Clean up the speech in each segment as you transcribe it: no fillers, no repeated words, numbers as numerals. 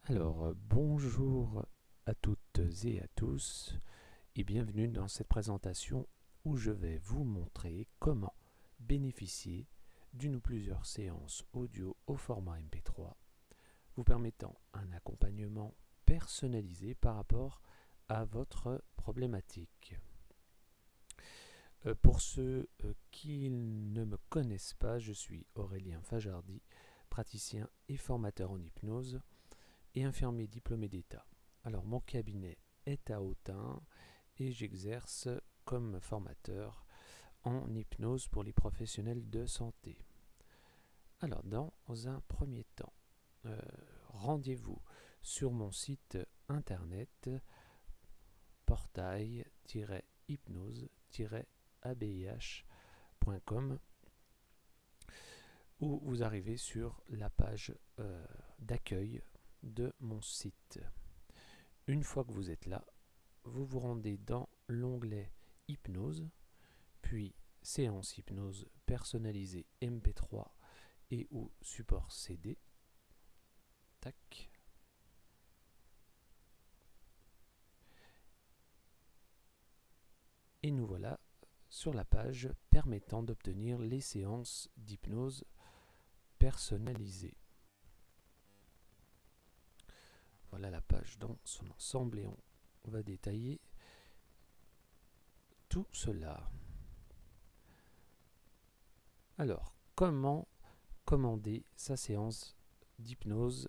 Bonjour à toutes et à tous et bienvenue dans cette présentation où je vais vous montrer comment bénéficier d'une ou plusieurs séances audio au format MP3, vous permettant un accompagnement personnalisé par rapport à votre problématique. Pour ceux qui ne me connaissent pas, je suis Aurélien Fajardi, praticien et formateur en hypnose et infirmier diplômé d'État. Alors mon cabinet est à Autun et j'exerce comme formateur en hypnose pour les professionnels de santé. Alors dans un premier temps, rendez-vous sur mon site internet portail-hypnose-abih.com où vous arrivez sur la page d'accueil de mon site. Une fois que vous êtes là, vous vous rendez dans l'onglet hypnose, puis séance hypnose personnalisée MP3 et ou support CD. Tac. Et nous voilà sur la page permettant d'obtenir les séances d'hypnose personnalisées. Voilà la page dans son ensemble et on va détailler tout cela. Alors, comment commander sa séance d'hypnose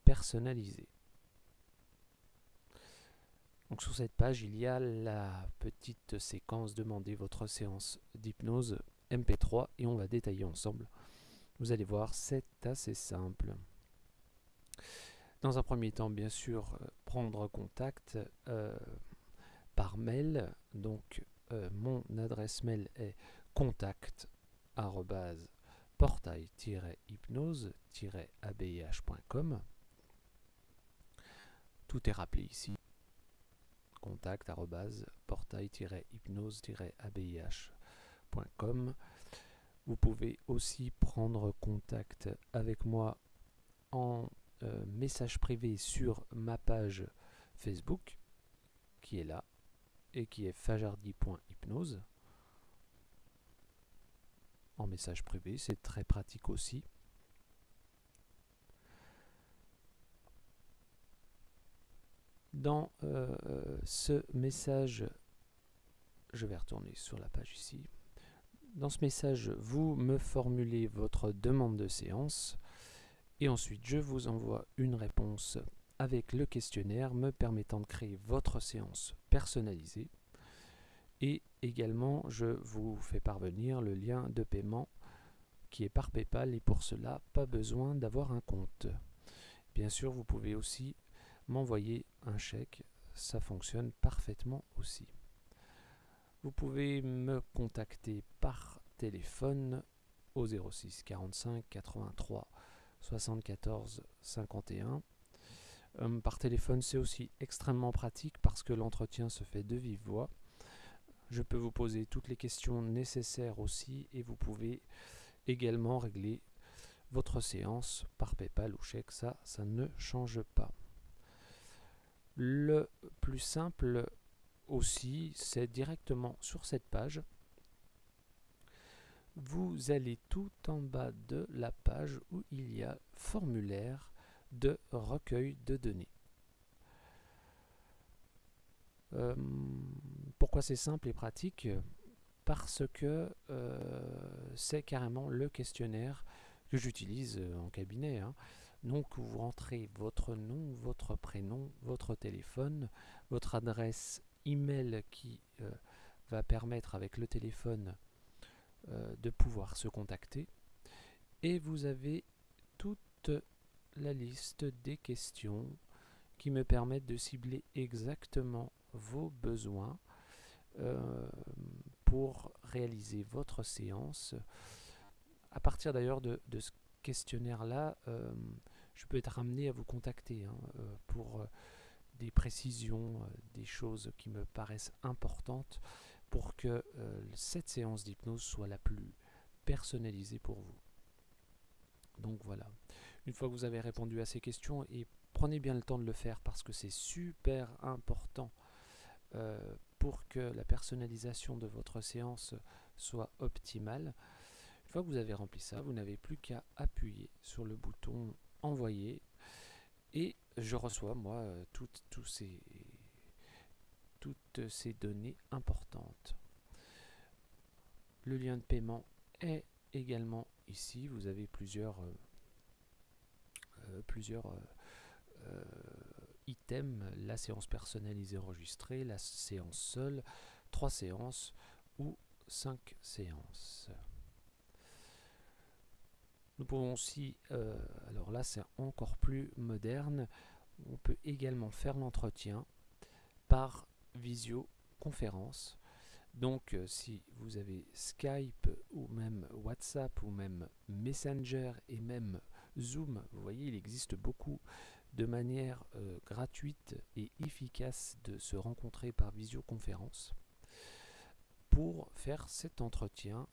personnalisée? Donc sur cette page, il y a la petite séquence Demandez votre séance d'hypnose MP3 et on va détailler ensemble. Vous allez voir, c'est assez simple. Dans un premier temps, bien sûr, prendre contact par mail. Donc, mon adresse mail est contact@portail-hypnose-abih.com. Tout est rappelé ici. contact@portail-hypnose-abih.com. Vous pouvez aussi prendre contact avec moi en message privé sur ma page Facebook qui est là et qui est fajardi.hypnose. En message privé, c'est très pratique aussi. Dans ce message, je vais retourner sur la page ici. Dans ce message, vous me formulez votre demande de séance et ensuite je vous envoie une réponse avec le questionnaire me permettant de créer votre séance personnalisée et également je vous fais parvenir le lien de paiement qui est par PayPal et pour cela pas besoin d'avoir un compte. Bien sûr, vous pouvez aussi m'envoyer un chèque, ça fonctionne parfaitement aussi. Vous pouvez me contacter par téléphone au 06 45 83 74 51. Par téléphone, c'est aussi extrêmement pratique parce que l'entretien se fait de vive voix. Je peux vous poser toutes les questions nécessaires aussi et vous pouvez également régler votre séance par PayPal ou chèque, ça ne change pas. Le plus simple aussi, c'est directement sur cette page. Vous allez tout en bas de la page où il y a formulaire de recueil de données. Pourquoi c'est simple et pratique? Parce que c'est carrément le questionnaire que j'utilise en cabinet. Donc vous rentrez votre nom, votre prénom, votre téléphone, votre adresse email qui va permettre avec le téléphone de pouvoir se contacter et vous avez toute la liste des questions qui me permettent de cibler exactement vos besoins pour réaliser votre séance. À partir d'ailleurs de ce questionnaire-là, je peux être amené à vous contacter pour des précisions, des choses qui me paraissent importantes pour que cette séance d'hypnose soit la plus personnalisée pour vous. Donc voilà. Une fois que vous avez répondu à ces questions et prenez bien le temps de le faire parce que c'est super important pour que la personnalisation de votre séance soit optimale. Une fois que vous avez rempli ça, vous n'avez plus qu'à appuyer sur le bouton envoyer et je reçois moi toutes ces données importantes. Le lien de paiement est également ici. Vous avez plusieurs items, la séance personnalisée enregistrée, la séance seule, 3 séances ou 5 séances. Nous pouvons aussi, alors là c'est encore plus moderne, on peut également faire l'entretien par visioconférence. Donc si vous avez Skype ou même WhatsApp ou même Messenger et même Zoom, vous voyez il existe beaucoup de manières gratuites et efficaces de se rencontrer par visioconférence pour faire cet entretien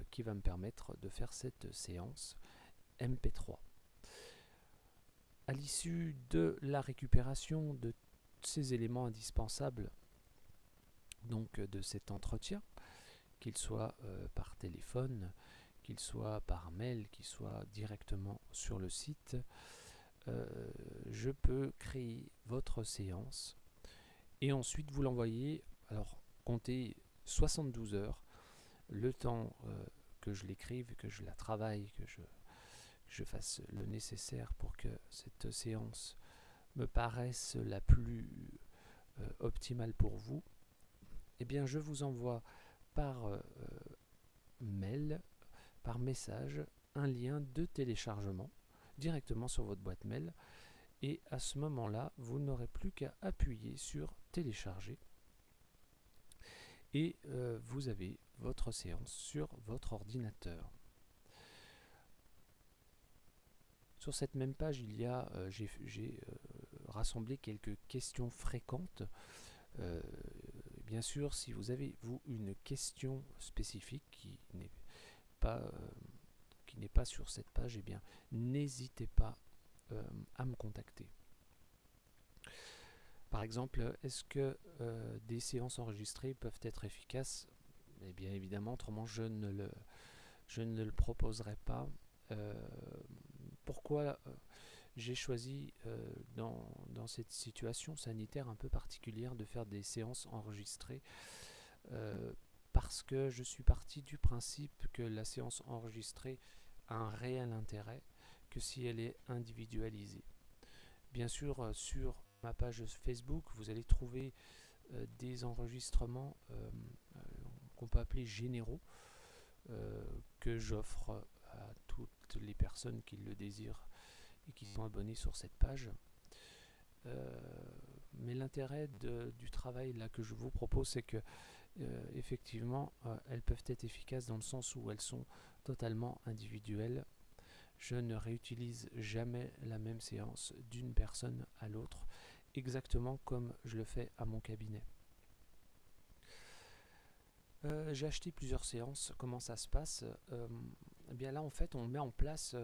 qui va me permettre de faire cette séance MP3. À l'issue de la récupération de ces éléments indispensables donc de cet entretien, qu'il soit par téléphone, qu'il soit par mail, qu'il soit directement sur le site, je peux créer votre séance et ensuite vous l'envoyer. Alors comptez 72 heures, le temps que je l'écrive, que je la travaille, que je fasse le nécessaire pour que cette séance me paraisse la plus optimale pour vous. Eh bien je vous envoie par mail, par message, un lien de téléchargement directement sur votre boîte mail et à ce moment-là, vous n'aurez plus qu'à appuyer sur télécharger et vous avez votre séance sur votre ordinateur. Sur cette même page, il y a, j'ai rassemblé quelques questions fréquentes. Bien sûr, si vous avez une question spécifique qui n'est pas sur cette page, eh bien n'hésitez pas à me contacter. Par exemple, est-ce que des séances enregistrées peuvent être efficaces? Eh bien évidemment, autrement je ne le proposerai pas. Pourquoi j'ai choisi dans cette situation sanitaire un peu particulière de faire des séances enregistrées parce que je suis parti du principe que la séance enregistrée a un réel intérêt que si elle est individualisée. Bien sûr, sur ma page Facebook, vous allez trouver des enregistrements qu'on peut appeler généraux que j'offre à toutes les personnes qui le désirent et qui sont abonnés sur cette page. Mais l'intérêt du travail là que je vous propose, c'est que effectivement elles peuvent être efficaces dans le sens où elles sont totalement individuelles. Je ne réutilise jamais la même séance d'une personne à l'autre, exactement comme je le fais à mon cabinet. J'ai acheté plusieurs séances. Comment ça se passe? Eh bien là en fait on met en place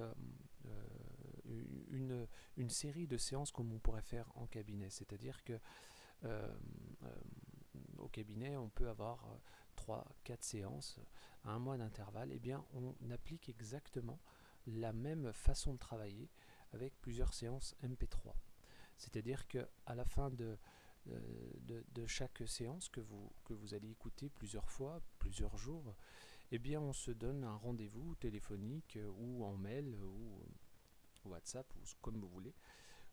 une série de séances comme on pourrait faire en cabinet, c'est-à-dire que au cabinet on peut avoir 3-4 séances à un mois d'intervalle. Eh bien on applique exactement la même façon de travailler avec plusieurs séances MP3, c'est-à-dire que à la fin de chaque séance que vous allez écouter plusieurs fois, plusieurs jours, eh bien on se donne un rendez-vous téléphonique ou en mail ou WhatsApp ou comme vous voulez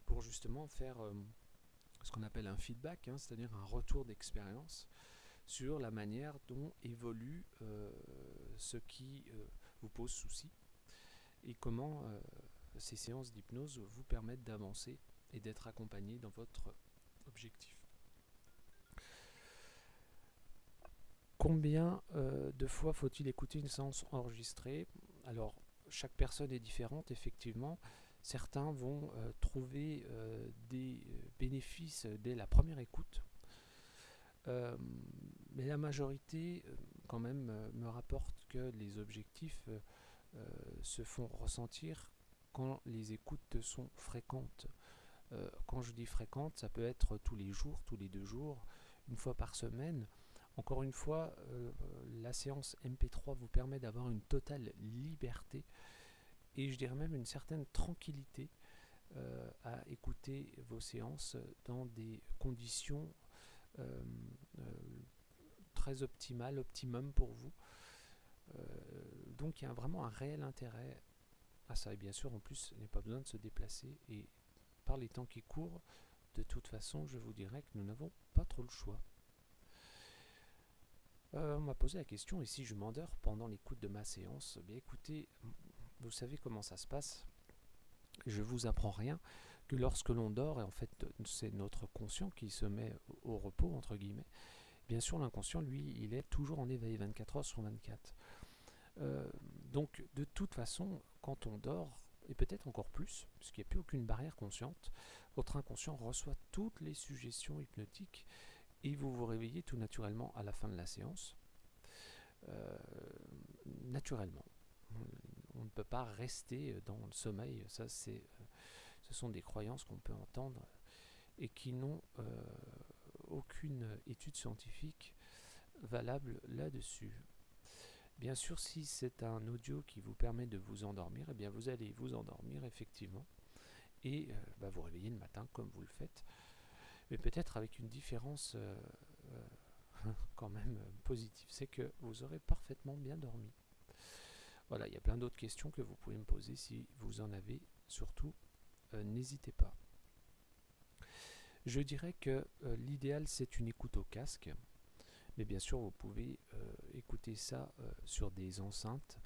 pour justement faire ce qu'on appelle un feedback, c'est-à-dire un retour d'expérience sur la manière dont évolue ce qui vous pose souci et comment ces séances d'hypnose vous permettent d'avancer et d'être accompagné dans votre objectif. Combien de fois faut-il écouter une séance enregistrée? Alors, chaque personne est différente, effectivement. Certains vont trouver des bénéfices dès la première écoute. Mais la majorité, quand même, me rapporte que les objectifs se font ressentir quand les écoutes sont fréquentes. Quand je dis fréquente, ça peut être tous les jours, tous les 2 jours, une fois par semaine. Encore une fois, la séance MP3 vous permet d'avoir une totale liberté et je dirais même une certaine tranquillité à écouter vos séances dans des conditions très optimales, optimum pour vous. Donc il y a vraiment un réel intérêt à ça. Et bien sûr, en plus, il n'y a pas besoin de se déplacer. Et par les temps qui courent, de toute façon, je vous dirais que nous n'avons pas trop le choix. On m'a posé la question, et si je m'endors pendant l'écoute de ma séance? Bien écoutez, vous savez comment ça se passe. Je vous apprends rien, que lorsque l'on dort, et en fait c'est notre conscient qui se met au repos, entre guillemets, bien sûr l'inconscient, lui, il est toujours en éveil 24 heures sur 24. Donc de toute façon, quand on dort, et peut-être encore plus, puisqu'il n'y a plus aucune barrière consciente, votre inconscient reçoit toutes les suggestions hypnotiques et vous vous réveillez tout naturellement à la fin de la séance. Naturellement. On ne peut pas rester dans le sommeil, ça ce sont des croyances qu'on peut entendre et qui n'ont aucune étude scientifique valable là-dessus. Bien sûr, si c'est un audio qui vous permet de vous endormir, eh bien vous allez vous endormir effectivement et vous réveiller le matin comme vous le faites, mais peut-être avec une différence quand même positive, c'est que vous aurez parfaitement bien dormi. Voilà, il y a plein d'autres questions que vous pouvez me poser si vous en avez, surtout n'hésitez pas. Je dirais que l'idéal c'est une écoute au casque, mais bien sûr vous pouvez écouter ça sur des enceintes.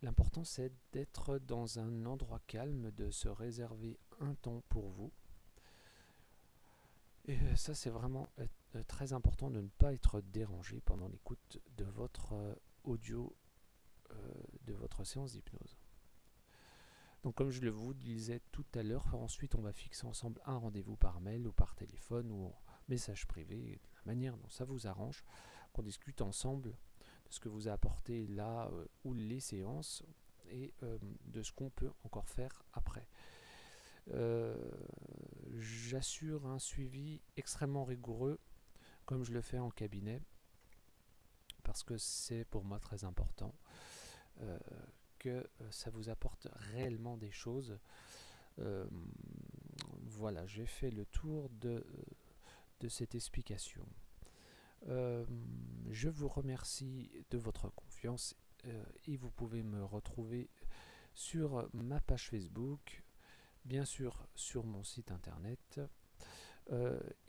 L'important c'est d'être dans un endroit calme, de se réserver un temps pour vous. Et ça c'est vraiment très important de ne pas être dérangé pendant l'écoute de votre audio, de votre séance d'hypnose. Donc comme je le vous disais tout à l'heure, ensuite on va fixer ensemble un rendez-vous par mail ou par téléphone ou en message privé, de la manière dont ça vous arrange, qu'on discute ensemble de ce que vous a apporté là ou les séances et de ce qu'on peut encore faire après. J'assure un suivi extrêmement rigoureux comme je le fais en cabinet parce que c'est pour moi très important que ça vous apporte réellement des choses. Voilà, j'ai fait le tour de cette explication. Je vous remercie de votre confiance et vous pouvez me retrouver sur ma page Facebook, bien sûr sur mon site internet,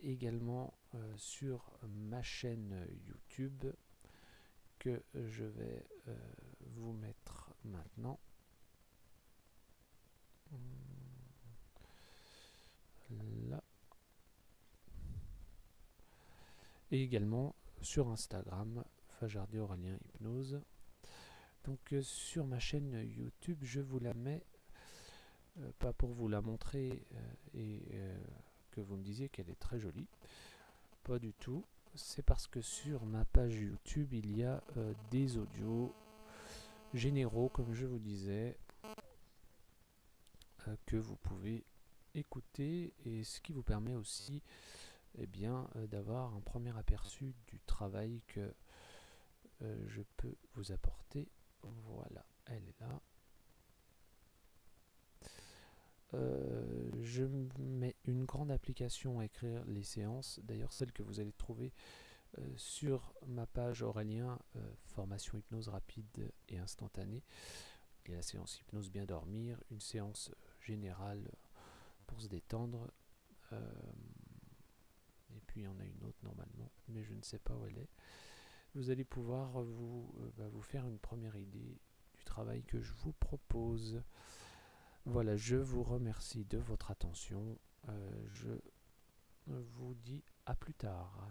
également sur ma chaîne YouTube que je vais vous mettre maintenant. Là. Et également sur Instagram, Fajardi Aurélien Hypnose. Donc sur ma chaîne YouTube, je vous la mets, pas pour vous la montrer et que vous me disiez qu'elle est très jolie, pas du tout. C'est parce que sur ma page YouTube, il y a des audios généraux, comme je vous disais, que vous pouvez écouter et ce qui vous permet aussi d'avoir un premier aperçu du travail que je peux vous apporter. Voilà, elle est là. Je mets une grande application à écrire les séances, d'ailleurs celle que vous allez trouver sur ma page Aurélien, formation hypnose rapide et instantanée. Il y a la séance hypnose bien dormir, une séance générale pour se détendre, et puis il y en a une autre normalement, mais je ne sais pas où elle est. Vous allez pouvoir vous faire une première idée du travail que je vous propose. Voilà, je vous remercie de votre attention. Je vous dis à plus tard.